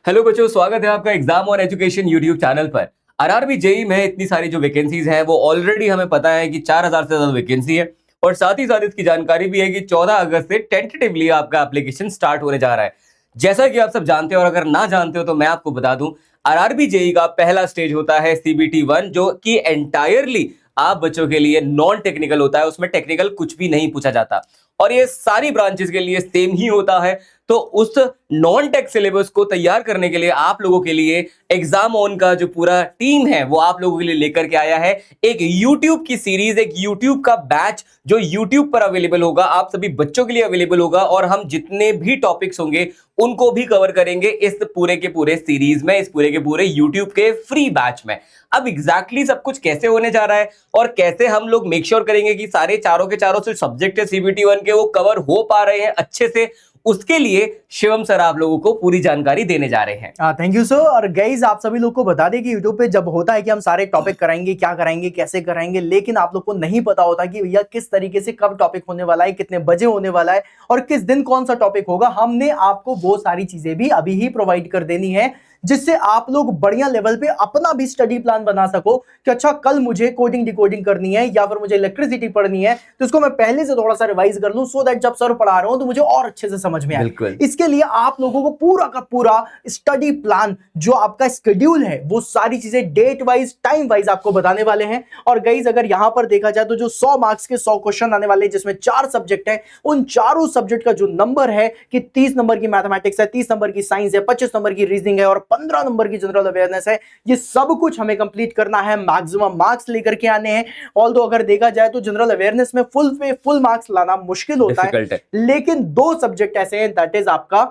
Hello बच्चों, स्वागत है आपका एग्जाम और एजुकेशन यूट्यूब चैनल पर। आरआरबी जेई में इतनी सारी जो वैकेंसीज हैं वो ऑलरेडी हमें पता है कि 4000 से ज्यादा वैकेंसी है और साथ ही साथ इसकी जानकारी भी है कि 14 अगस्त से टेंटेटिवली आपका एप्लीकेशन स्टार्ट होने जा रहा है। जैसा कि आप सब जानते हो और अगर ना जानते हो तो मैं आपको बता दूं, आरआरबी जेई का पहला स्टेज होता है सीबीटी 1, जो कि एंटायरली आप बच्चों के लिए नॉन टेक्निकल होता है। उसमें टेक्निकल कुछ भी नहीं पूछा जाता और ये सारी ब्रांचेस के लिए सेम ही होता है। तो उस नॉन टेक सिलेबस को तैयार करने के लिए आप लोगों के लिए एग्जाम ऑन का जो पूरा टीम है वो आप लोगों के लिए लेकर के आया है एक YouTube की सीरीज, एक YouTube का बैच जो YouTube पर अवेलेबल होगा, आप सभी बच्चों के लिए अवेलेबल होगा और हम जितने भी टॉपिक्स होंगे उनको भी कवर करेंगे इस पूरे के पूरे सीरीज में, इस पूरे के पूरे YouTube के फ्री बैच में। अब एग्जैक्टली सब कुछ कैसे होने जा रहा है और कैसे हम लोग मेक श्योर करेंगे कि सारे चारों के चारों जो सब्जेक्ट है सीबीटी 1 के वो कवर हो पा रहे हैं अच्छे से, उसके लिए शिवम सर आप लोगों को पूरी जानकारी देने जा रहे हैं। Thank you sir. और गाइज आप सभी लोग को बता दें कि यूट्यूब पे जब होता है कि हम सारे टॉपिक कराएंगे, क्या कराएंगे, कैसे कराएंगे, लेकिन आप लोग को नहीं पता होता कि भैया किस तरीके से कब टॉपिक होने वाला है, कितने बजे होने वाला है और किस दिन कौन सा टॉपिक होगा। हमने आपको वो सारी चीजें भी अभी ही प्रोवाइड कर देनी है जिससे आप लोग बढ़िया लेवल पे अपना भी स्टडी प्लान बना सको कि अच्छा कल मुझे कोडिंग डिकोडिंग करनी है या फिर मुझे इलेक्ट्रिसिटी पढ़नी है तो इसको मैं पहले से थोड़ा सा रिवाइज कर लूं सो दैट जब सर पढ़ा रहा हूं तो मुझे और अच्छे से समझ में आए। इसके लिए आप लोगों को पूरा का पूरा स्टडी प्लान, जो आपका शेड्यूल है, वो सारी चीजें डेट वाइज, टाइम वाइज आपको बताने वाले हैं। और गाइज अगर यहां पर देखा जाए तो जो 100 मार्क्स के 100 क्वेश्चन आने वाले हैं जिसमें 4 सब्जेक्ट है, उन चारों सब्जेक्ट का जो नंबर है कि 30 नंबर की मैथमेटिक्स है, 30 नंबर की साइंस है, 25 नंबर की रीजनिंग है और 15 नंबर की जनरल अवेयरनेस है, ये सब कुछ हमें कंप्लीट करना है, मैक्सिमम मार्क्स लेकर के आने हैं। ऑल्दो अगर देखा जाए तो जनरल अवेयरनेस में फुल मार्क्स लाना मुश्किल होता है, लेकिन 2 सब्जेक्ट ऐसे हैं, दैट इज आपका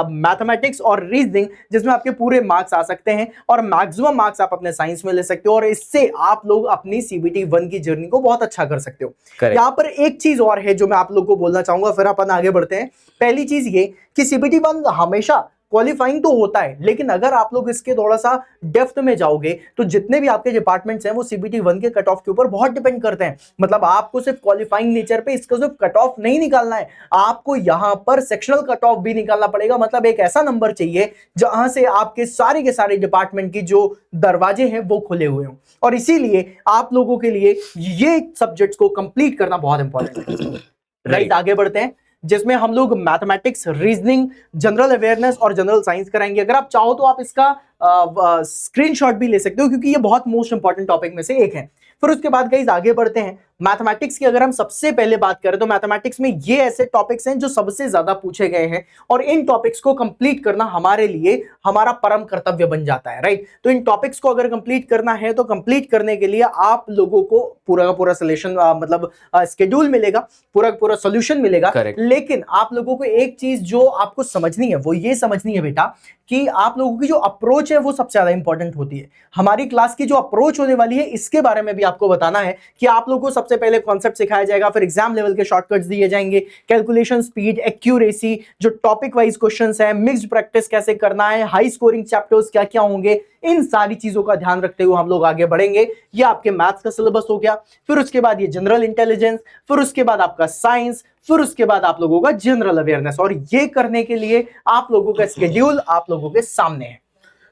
मैथमेटिक्स और रीजनिंग, जिसमें आपके पूरे मार्क्स आ सकते हैं और मैक्सिमम मार्क्स आप अपने साइंस में ले सकते हो और इससे आप लोग अपनी सीबीटी 1 की जर्नी को बहुत अच्छा कर सकते हो। यहां पर एक चीज और है जो मैं आप लोग को बोलना चाहूंगा, फिर अपन आगे बढ़ते हैं। पहली चीज ये कि सीबीटी 1 हमेशा क्वालिफाइंग तो होता है, लेकिन अगर आप लोग इसके थोड़ा सा डेप्थ में जाओगे तो जितने भी आपके डिपार्टमेंट्स हैं वो सीबीटी 1 के कट ऑफ के ऊपर बहुत डिपेंड करते हैं। मतलब आपको सिर्फ क्वालिफाइंग नेचर पे इसका सिर्फ कट ऑफ नहीं निकालना है, आपको यहां पर सेक्शनल कट ऑफ भी निकालना पड़ेगा। मतलब एक ऐसा नंबर चाहिए जहां से आपके सारे डिपार्टमेंट की जो दरवाजे हैं वो खुले हुए हों, और इसीलिए आप लोगों के लिए ये सब्जेक्ट्स को कंप्लीट करना बहुत इंपॉर्टेंट है। राइट, आगे बढ़ते हैं जिसमें हम लोग मैथमेटिक्स, रीजनिंग, जनरल अवेयरनेस और जनरल साइंस कराएंगे। अगर आप चाहो तो आप इसका स्क्रीनशॉट भी ले सकते हो क्योंकि ये बहुत मोस्ट इंपॉर्टेंट टॉपिक में से एक है। फिर उसके बाद गाइस आगे बढ़ते हैं। मैथमेटिक्स की अगर हम सबसे पहले बात करें तो मैथमेटिक्स में ये ऐसे टॉपिक्स हैं जो सबसे ज्यादा पूछे गए हैं और इन टॉपिक्स को कंप्लीट करना हमारे लिए हमारा परम कर्तव्य बन जाता है। राइट, तो इन टॉपिक्स को अगर कंप्लीट करना है तो कंप्लीट करने के लिए आप लोगों को पूरा का पूरा सोल्यूशन मतलब शेड्यूल मिलेगा, पूरा का पूरा सोल्यूशन मिलेगा। लेकिन आप लोगों को एक चीज जो आपको समझनी है वो ये समझनी है बेटा कि आप लोगों की जो अप्रोच है वो सबसे ज्यादा इंपॉर्टेंट होती है। हमारी क्लास की जो अप्रोच होने वाली है इसके बारे में भी आपको बताना है कि आप लोगों को सबसे पहले कॉन्सेप्ट सिखाया जाएगा, फिर एग्जाम लेवल के शॉर्टकट्स दिए जाएंगे, कैलकुलेशन स्पीड, एक्यूरेसी, जो टॉपिक वाइज क्वेश्चंस है, मिक्स्ड प्रैक्टिस कैसे करना है, हाई स्कोरिंग चैप्टर्स क्या क्या होंगे, इन सारी चीजों का ध्यान रखते हुए हम लोग आगे बढ़ेंगे। ये आपके मैथ्स का सिलेबस हो गया, फिर उसके बाद ये जनरल इंटेलिजेंस, फिर उसके बाद आपका साइंस, फिर उसके बाद आप लोगों का जनरल अवेयरनेस, और ये करने के लिए आप लोगों का शेड्यूल आप लोगों के सामने है।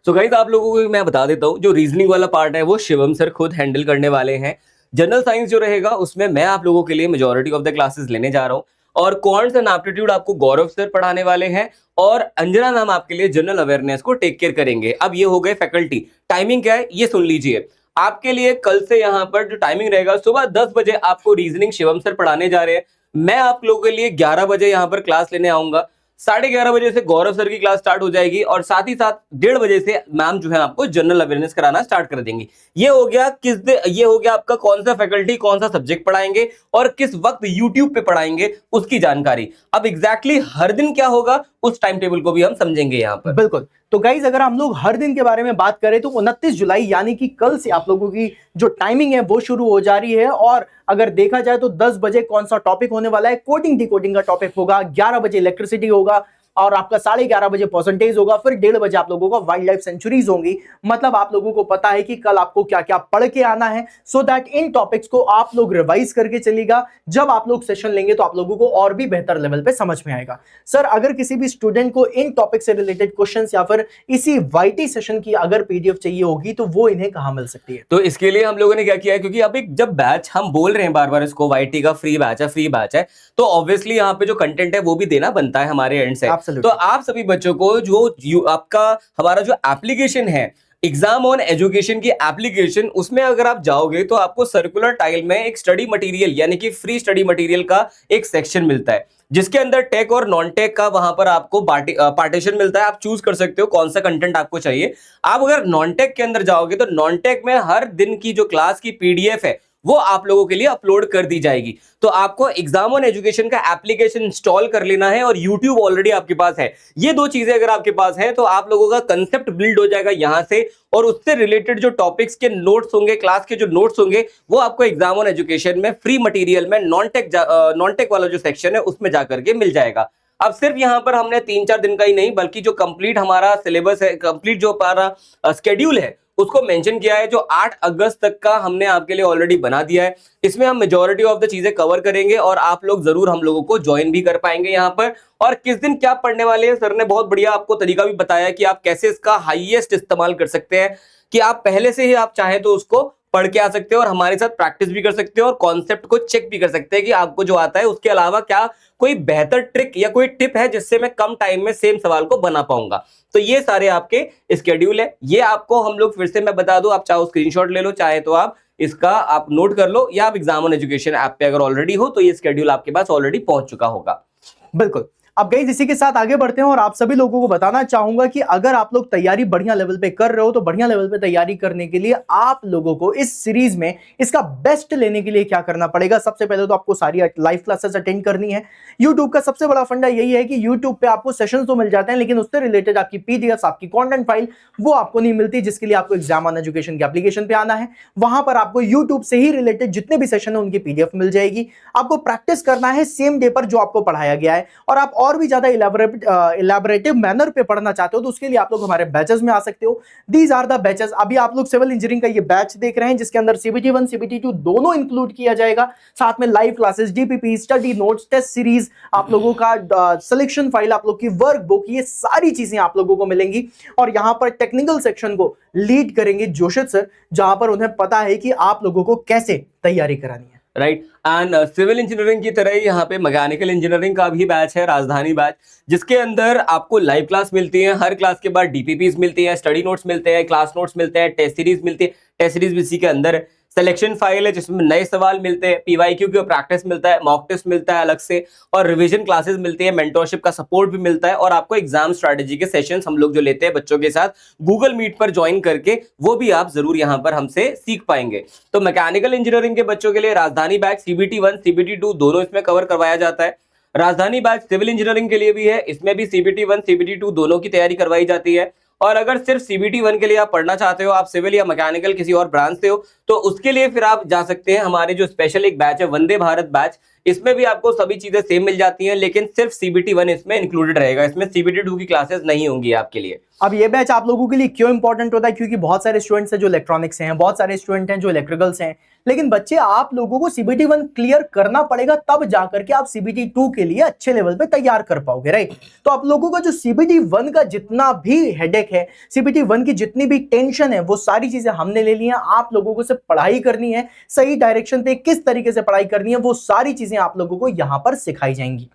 तो गाइस आप लोगों को मैं बता देता हूं, जो रीजनिंग वाला पार्ट है वो शिवम सर खुद हैंडल करने वाले हैं। जनरल साइंस जो रहेगा उसमें मैं आप लोगों के लिए मेजॉरिटी ऑफ द क्लासेस लेने जा रहा हूं और क्वांट्स एंड एप्टीट्यूड आपको गौरव सर पढ़ाने वाले हैं और अंजना मैम आपके लिए जनरल अवेयरनेस को टेक केयर करेंगे। अब ये हो गए फैकल्टी। टाइमिंग क्या है ये सुन लीजिए। आपके लिए कल से यहाँ पर जो टाइमिंग रहेगा, सुबह 10 बजे आपको रीजनिंग शिवम सर पढ़ाने जा रहे हैं। मैं आप लोगों के लिए 11 बजे यहाँ पर क्लास लेने आऊंगा। 11:30 बजे से गौरव सर की क्लास स्टार्ट हो जाएगी और साथ ही साथ 1:30 बजे से मैम जो है आपको जनरल अवेयरनेस कराना स्टार्ट कर देंगी। ये हो गया ये हो गया आपका कौन सा फैकल्टी कौन सा सब्जेक्ट पढ़ाएंगे और किस वक्त यूट्यूब पे पढ़ाएंगे उसकी जानकारी। अब एग्जैक्टली हर दिन क्या होगा उस टाइम टेबल को भी हम समझेंगे यहाँ पर। बिल्कुल। तो गाइज अगर हम लोग हर दिन के बारे में बात करें तो 29 जुलाई यानी कि कल से आप लोगों की जो टाइमिंग है वो शुरू हो जा रही है। और अगर देखा जाए तो 10 बजे कौन सा टॉपिक होने वाला है, कोडिंग डिकोडिंग का टॉपिक होगा, 11 बजे इलेक्ट्रिसिटी होगा, और आपका 11:30 बजे परसेंटेज होगा, फिर 1:30 बजे आप लोगों को वाइल्ड लाइफ सेंचुरीज होंगी। मतलब आप लोगों को पता है कि कल आपको क्या क्या पढ़ के आना है, सो दैट इन टॉपिक्स को आप लोग रिवाइज करके चलेगा। जब आप लोग सेशन लेंगे तो आप लोगों को और भी बेहतर लेवल पे समझ में आएगा। सर, अगर किसी भी स्टूडेंट को इन टॉपिक से रिलेटेड क्वेश्चंस या फिर इसी वाईटी सेशन की अगर पीडीएफ चाहिए होगी तो वो इन्हें कहां मिल सकती है? तो इसके लिए हम लोगों ने क्या किया है, क्योंकि अब एक जब बैच हम बोल रहे हैं बार बार इसको वाईटी का फ्री बैच है, तो ऑब्वियसली यहाँ पे जो कंटेंट है वो भी देना बनता है हमारे एंड से। Absolutely. तो आप सभी बच्चों को आपका हमारा जो एप्लीकेशन है एग्जाम ऑन एजुकेशन की एप्लीकेशन, उसमें अगर आप जाओगे तो आपको सर्कुलर टाइल में एक स्टडी मटेरियल यानी कि फ्री स्टडी मटेरियल का एक सेक्शन मिलता है, जिसके अंदर टेक और नॉन टेक का वहां पर आपको पार्टीशन मिलता है। आप चूज कर सकते हो कौन सा कंटेंट आपको चाहिए। आप अगर नॉन टेक के अंदर जाओगे तो नॉन टेक में हर दिन की जो क्लास की पीडीएफ है वो आप लोगों के लिए अपलोड कर दी जाएगी। तो आपको एग्जाम ऑन एजुकेशन का एप्लीकेशन इंस्टॉल कर लेना है और यूट्यूब ऑलरेडी आपके पास है। ये दो चीजें अगर आपके पास है तो आप लोगों का कंसेप्ट बिल्ड हो जाएगा यहां से, और उससे रिलेटेड जो टॉपिक्स के नोट्स होंगे, क्लास के जो नोट्स होंगे, वो आपको एग्जाम ऑन एजुकेशन में फ्री मटेरियल में नॉन टेक वाला जो सेक्शन है उसमें जाकर के मिल जाएगा। अब सिर्फ यहां पर हमने 3-4 दिन का ही नहीं बल्कि जो कंप्लीट हमारा सिलेबस है, कंप्लीट जो हमारा स्केड्यूल है उसको मेंशन किया है, जो 8 अगस्त तक का हमने आपके लिए ऑलरेडी बना दिया है। इसमें हम मेजॉरिटी ऑफ द चीजें कवर करेंगे और आप लोग जरूर हम लोगों को ज्वाइन भी कर पाएंगे यहाँ पर। और किस दिन क्या पढ़ने वाले हैं, सर ने बहुत बढ़िया आपको तरीका भी बताया कि आप कैसे इसका हाईएस्ट इस्तेमाल कर सकते हैं, कि आप पहले से ही आप चाहें तो उसको पढ़ के आ सकते हो और हमारे साथ प्रैक्टिस भी कर सकते हो और कॉन्सेप्ट को चेक भी कर सकते हैं कि आपको जो आता है उसके अलावा क्या कोई बेहतर ट्रिक या कोई टिप है जिससे मैं कम टाइम में सेम सवाल को बना पाऊंगा। तो ये सारे आपके स्केड्यूल है। ये आपको हम लोग फिर से मैं बता दूं, आप चाहे स्क्रीनशॉट ले लो, चाहे तो आप इसका आप नोट कर लो, या आप एग्जाम ऑन एजुकेशन ऐप पे अगर ऑलरेडी हो तो ये स्केड्यूल आपके पास ऑलरेडी पहुंच चुका होगा। बिल्कुल। अब गाइस इसी के साथ आगे बढ़ते हैं और आप सभी लोगों को बताना चाहूंगा कि अगर आप लोग तैयारी बढ़िया लेवल पे कर रहे हो तो बढ़िया लेवल पे तैयारी करने के लिए आप लोगों को इस सीरीज में इसका बेस्ट लेने के लिए क्या करना पड़ेगा। सबसे पहले तो आपको सारी लाइव क्लासेस अटेंड करनी है। यूट्यूब का सबसे बड़ा फंडा यही है कि यूट्यूब पे आपको सेशंस तो मिल जाते हैं लेकिन उससे रिलेटेड आपकी पीडीएफ, आपकी कंटेंट फाइल वो आपको नहीं मिलती, जिसके लिए आपको एग्जाम ऑन एजुकेशन के एप्लीकेशन पे आना है। वहां पर आपको यूट्यूब से ही रिलेटेड जितने भी सेशन है उनकी पीडीएफ मिल जाएगी। आपको प्रैक्टिस करना है सेम डे पर जो आपको पढ़ाया गया है, और आप और भी ज्यादा इलेबोरेटिव मैनर पे पढ़ना चाहते हो तो उसके लिए आप लोग हमारे बैचेस में आ सकते हो। These are the batches. अभी आप लोग सिविल इंजीनियरिंग का ये बैच देख रहे हैं जिसके अंदर सीबीटी 1 सीबीटी 2 दोनों इंक्लूड किया जाएगा, साथ में live classes, DPP, study notes, test series, आप लोगों का सिलेक्शन फाइल, आप लोग की वर्कबुक, ये सारी चीजें आप लोगों को मिलेंगी। और यहां पर टेक्निकल सेक्शन को लीड करेंगे जोशित सर, जहां पर उन्हें पता है कि आप लोगों को कैसे तैयारी करानी है। राइट। एंड सिविल इंजीनियरिंग की तरह ही यहाँ पे मैकेनिकल इंजीनियरिंग का भी बैच है, राजधानी बैच, जिसके अंदर आपको लाइव क्लास मिलती है, हर क्लास के बाद डीपीपीज मिलती है, स्टडी नोट्स मिलते हैं, क्लास नोट्स मिलते हैं, टेस्ट सीरीज मिलती है, टेस्ट सीरीज भी इसी के अंदर है, सिलेक्शन फाइल है जिसमें नए सवाल मिलते हैं, पीवाईक्यू की प्रैक्टिस मिलता है, मॉक टेस्ट मिलता है अलग से, और रिवीजन क्लासेस मिलती है, मेंटरशिप का सपोर्ट भी मिलता है, और आपको एग्जाम स्ट्रेटेजी के सेशंस हम लोग जो लेते हैं बच्चों के साथ गूगल मीट पर ज्वाइन करके, वो भी आप जरूर यहाँ पर हमसे सीख पाएंगे। तो मैकेनिकल इंजीनियरिंग के बच्चों के लिए राजधानी बैच सीबीटी 1 सीबीटी 2 दोनों इसमें कवर करवाया जाता है। राजधानी बैच सिविल इंजीनियरिंग के लिए भी है, इसमें भी सीबीटी 1 सीबीटी 2 दोनों की तैयारी करवाई जाती है। और अगर सिर्फ सीबीटी 1 के लिए आप पढ़ना चाहते हो, आप सिविल या मैकेनिकल किसी और ब्रांच से हो, तो उसके लिए फिर आप जा सकते हैं हमारे जो स्पेशल एक बैच है वंदे भारत बैच। इसमें भी आपको सभी चीजें सेम मिल जाती हैं, लेकिन सिर्फ सीबीटी 1 इसमें इंक्लूडेड रहेगा, इसमें सीबीटी 2 की क्लासेस नहीं होंगी आपके लिए। अब ये बैच आप लोगों के लिए क्यों इंपॉर्टेंट होता है, क्योंकि बहुत सारे स्टूडेंट्स हैं जो इलेक्ट्रॉनिक्स हैं, बहुत सारे स्टूडेंट हैं जो इलेक्ट्रिकल्स हैं, लेकिन बच्चे आप लोगों को सीबीटी 1 क्लियर करना पड़ेगा, तब जाकर के आप सीबीटी 2 के लिए अच्छे लेवल पे तैयार कर पाओगे, राइट। तो आप लोगों का जो सीबीटी 1 का जितना भी हेडेक है, सीबीटी 1 की जितनी भी टेंशन है, वो सारी चीजें हमने ले ली हैं। आप लोगों को सिर्फ पढ़ाई करनी है, सही डायरेक्शन पे किस तरीके से पढ़ाई करनी है, वो सारी चीजें आप लोगों को यहां पर सिखाई जाएंगी।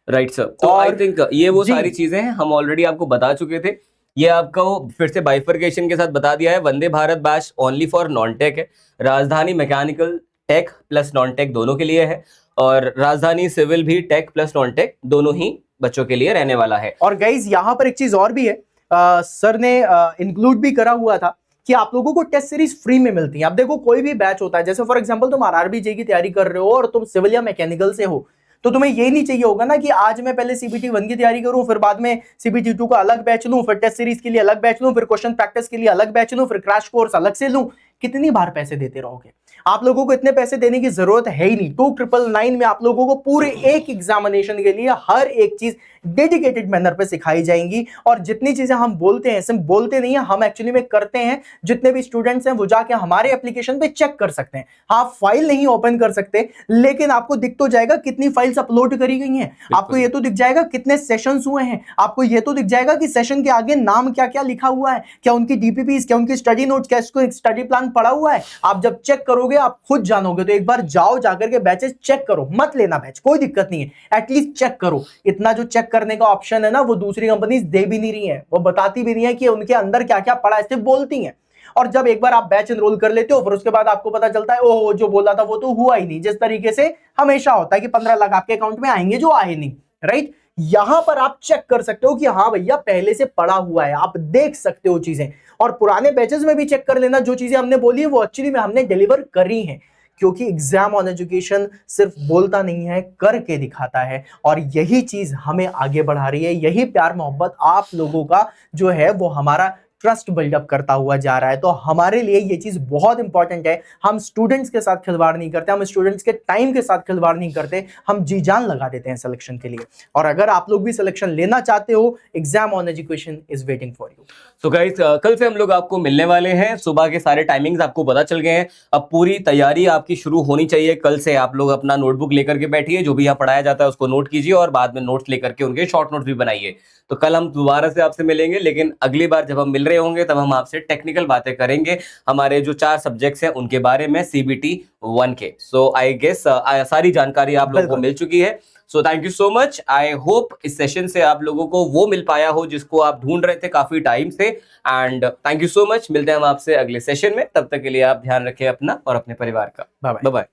Right sir. तो आई थिंक ये वो सारी चीजें हैं हम ऑलरेडी आपको बता चुके थे। ये आपको फिर से बाइफर्केशन के साथ बता दिया है। Vande Bharat batch only for non tech है, Rajdhani mechanical tech plus non tech दोनों के लिए है, और राजधानी सिविल भी टेक प्लस नॉन टेक दोनों ही बच्चों के लिए रहने वाला है। और गाइज यहाँ पर एक चीज और भी है, सर ने इंक्लूड भी करा हुआ था कि आप लोगों को टेस्ट सीरीज फ्री में मिलती है। अब देखो कोई भी बैच होता है, जैसे फॉर एग्जांपल तुम आरआरबी जेईई की तैयारी कर रहे हो और तुम सिविल या मैकेनिकल से हो, तो तुम्हें ये नहीं चाहिए होगा ना कि आज मैं पहले सीबीटी 1 की तैयारी करूं, फिर बाद में सीबीटी 2 का अलग बैच लूं, फिर टेस्ट सीरीज के लिए अलग बैच लूं, फिर क्वेश्चन प्रैक्टिस के लिए अलग बैच लूं, फिर क्रैश कोर्स अलग से लूं। कितनी बार पैसे देते रहोगे? आप लोगों को इतने पैसे देने की जरूरत है ही नहीं। 2999 में आप लोगों को पूरे एक एग्जामिनेशन के लिए हर एक चीज डेडिकेटेड मैनर पे सिखाई जाएंगी। और जितनी चीजें हम बोलते हैं सिर्फ बोलते नहीं है, हम एक्चुअली में करते हैं। जितने भी स्टूडेंट्स हैं वो जाके हमारे एप्लीकेशन पे चेक कर सकते हैं। आप फाइल नहीं ओपन कर सकते, लेकिन आपको दिख तो जाएगा कितनी फाइल्स अपलोड करी गई हैं, आपको ये तो दिख जाएगा कितने सेशंस हुए हैं, आपको ये तो दिख जाएगा कि सेशन के आगे नाम क्या क्या लिखा हुआ है, क्या उनकी डीपीपीस, क्या उनकी स्टडी नोट्स, क्या इसको स्टडी प्लान पड़ा हुआ है। आप जब चेक करोगे आप खुद जानोगे। तो एक बार जाओ, जाकर के बैचेस चेक करो, मत लेना बैच, कोई दिक्कत नहीं है, एटलीस्ट चेक करो। इतना जो चेक करने का ऑप्शन है ना वो दूसरी कंपनीज दे भी नहीं रही है, वो बताती भी नहीं है कि उनके अंदर क्या क्या पड़ा है, सिर्फ बोलती हैं। और जब एक बार आप बैच एनरोल कर लेते हो फिर उसके बाद आपको पता चलता है ओह जो बोला था वो तो हुआ ही नहीं, जिस तरीके से हमेशा होता है कि 15 लाख आपके अकाउंट में आएंगे जो आए नहीं, राइट। यहां पर आप चेक कर सकते हो कि हाँ भैया पहले से पड़ा हुआ है, आप देख सकते हो चीजें। और पुराने बैचेस में भी चेक कर लेना, जो चीजें हमने बोली है वो एक्चुअली में हमने डिलीवर करी हैं। क्योंकि एग्जाम ऑन एजुकेशन सिर्फ बोलता नहीं है, करके दिखाता है। और यही चीज हमें आगे बढ़ा रही है, यही प्यार मोहब्बत आप लोगों का जो है वो हमारा ट्रस्ट बिल्डअप करता हुआ जा रहा है। तो हमारे लिए ये चीज बहुत इंपॉर्टेंट है। हम स्टूडेंट्स के साथ खिलवाड़ नहीं करते, हम स्टूडेंट्स के टाइम के साथ खिलवाड़ नहीं करते, हम जी जान लगा देते हैं सिलेक्शन के लिए। और अगर आप लोग भी सिलेक्शन लेना चाहते हो, exam on education is waiting for you. तो गाइस कल से हम लोग आपको मिलने वाले हैं, सुबह के सारे टाइमिंग्स आपको पता चल गए हैं। अब पूरी तैयारी आपकी शुरू होनी चाहिए। कल से आप लोग अपना नोटबुक लेकर के बैठिए, जो भी यहाँ पढ़ाया जाता है उसको नोट कीजिए और बाद में नोट्स लेकर के उनके शॉर्ट नोट्स भी बनाइए। तो कल हम दोबारा से आपसे मिलेंगे, लेकिन अगली बार जब हम मिल रहे होंगे तब हम आपसे टेक्निकल बातें करेंगे हमारे जो 4 सब्जेक्ट्स हैं उनके बारे में, CBT 1 के। सो आई गेस सारी जानकारी आप लोगों को मिल चुकी है। So thank you so much. I hope इस सेशन से आप लोगों को वो मिल पाया हो जिसको आप ढूंढ रहे थे काफी टाइम से। And thank you so much. मिलते हैं हम आपसे अगले सेशन में, तब तक के लिए आप ध्यान रखें अपना और अपने परिवार का। Bye bye.